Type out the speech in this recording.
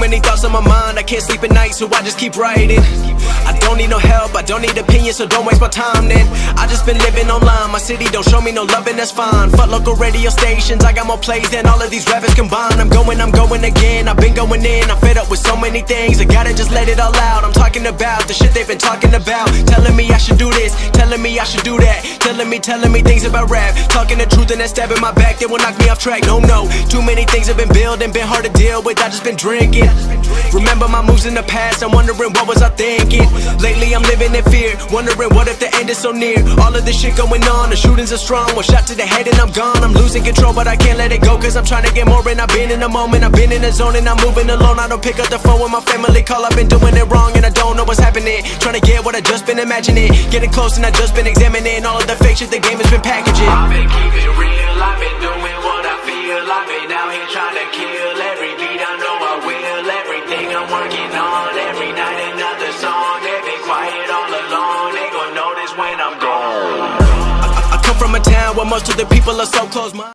many thoughts on my mind, I can't sleep at night, so I just keep writing. I don't need no help, I don't need opinions, so don't waste my time then. I just been living online, my city don't show me no loving, that's fine. Fuck local radio stations, I got more plays than all of these rappers combined. I'm going again, I've been going in, I'm fed up with so many things, I gotta just let it all out. I'm talking about the shit they've been talking about, telling me I should do this, telling me I should do that, telling me things about rap, talking the truth and that stab in my back, they will knock me off track. No, too many things have been building, been hard to deal with, I just been drinking. Remember my moves in the past, I'm wondering what was I thinking. Lately I'm living in fear, wondering what if the end is so near. All of this shit going on, the shootings are strong, one shot to the head and I'm gone. I'm losing control but I can't let it go, cause I'm trying to get more. And I've been in the moment, I've been in the zone, and I'm moving alone. I don't pick up the phone when my family call, I've been doing it wrong and I don't know what's happening. Trying to get what I just been imagining, getting close and I just been examining all of the fake shit the game has been packaging. I've been keeping it real, I've been doing what I feel, I've been out here trying to kill every beat, I know I will. Everything I'm working on, every night another song. They've been quiet all along, they gon' notice when I'm gone. I come from a town where most of the people are so close-minded.